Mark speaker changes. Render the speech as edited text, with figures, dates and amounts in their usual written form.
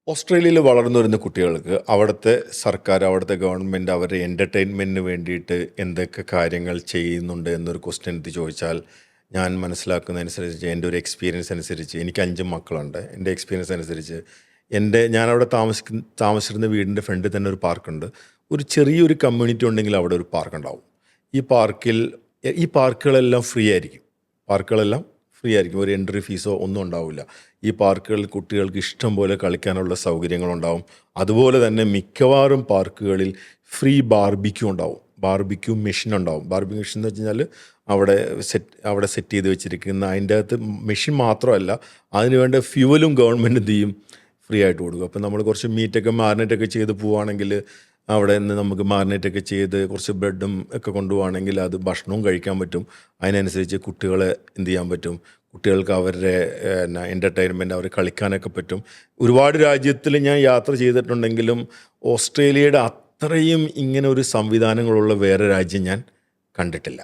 Speaker 1: ഓസ്ട്രേലിയയിൽ വളർന്നു വരുന്ന കുട്ടികൾക്ക് അവിടുത്തെ സർക്കാർ, അവിടുത്തെ ഗവൺമെൻറ് അവരുടെ എൻ്റർടൈൻമെൻറ്റിന് വേണ്ടിയിട്ട് എന്തൊക്കെ കാര്യങ്ങൾ ചെയ്യുന്നുണ്ട് എന്നൊരു ക്വസ്റ്റ്യൻ എടുത്ത് ചോദിച്ചാൽ, ഞാൻ മനസ്സിലാക്കുന്നതനുസരിച്ച് എൻ്റെ ഒരു എക്സ്പീരിയൻസ് അനുസരിച്ച് എനിക്ക് 5 മക്കളുണ്ട്. എൻ്റെ എക്സ്പീരിയൻസ് അനുസരിച്ച് ഞാനവിടെ താമസിച്ചിരുന്ന വീടിൻ്റെ ഫ്രണ്ടിൽ തന്നെ ഒരു പാർക്കുണ്ട്. ഒരു ചെറിയൊരു കമ്മ്യൂണിറ്റി ഉണ്ടെങ്കിൽ അവിടെ ഒരു പാർക്കുണ്ടാവും. ഈ പാർക്കിൽ ഈ പാർക്കുകളെല്ലാം ഫ്രീ ആയിരിക്കും. പാർക്കുകളെല്ലാം ഫ്രീ ആയിരിക്കും. ഒരു എൻട്രി ഫീസോ ഒന്നും ഉണ്ടാവില്ല. ഈ പാർക്കുകളിൽ കുട്ടികൾക്ക് ഇഷ്ടം പോലെ കളിക്കാനുള്ള സൗകര്യങ്ങളുണ്ടാവും. അതുപോലെ തന്നെ മിക്കവാറും പാർക്കുകളിൽ ഫ്രീ ബാർബിക്യൂ ഉണ്ടാവും. ബാർബിക്യൂ മെഷീൻ ഉണ്ടാവും. ബാർബിക്യൂ മെഷീൻ എന്ന് വെച്ച് കഴിഞ്ഞാൽ അവിടെ സെറ്റ് ചെയ്ത് വെച്ചിരിക്കുന്ന അതിൻ്റെ അകത്ത് മെഷീൻ മാത്രമല്ല, അതിന് വേണ്ട ഫ്യൂവലും ഗവൺമെൻറ് എന്ത് ചെയ്യും, ഫ്രീ ആയിട്ട് കൊടുക്കും. അപ്പം നമ്മൾ കുറച്ച് മീറ്റൊക്കെ മാരിനേറ്റൊക്കെ ചെയ്ത് പോവുകയാണെങ്കിൽ അവിടെ നിന്ന് നമുക്ക് മാരിനേറ്റൊക്കെ ചെയ്ത് കുറച്ച് ബ്രെഡും ഒക്കെ കൊണ്ടുപോവുകയാണെങ്കിൽ അത് ഭക്ഷണവും കഴിക്കാൻ പറ്റും. അതിനനുസരിച്ച് കുട്ടികളെ എന്ത് ചെയ്യാൻ പറ്റും, കുട്ടികൾക്ക് അവരുടെ എൻ്റർടൈൻമെൻറ്റ് അവർ കളിക്കാനൊക്കെ പറ്റും. ഒരുപാട് രാജ്യത്തിൽ ഞാൻ യാത്ര ചെയ്തിട്ടുണ്ടെങ്കിലും ഓസ്ട്രേലിയയുടെ അത്രയും ഇങ്ങനെ ഒരു സംവിധാനങ്ങളുള്ള വേറെ രാജ്യം ഞാൻ കണ്ടിട്ടില്ല.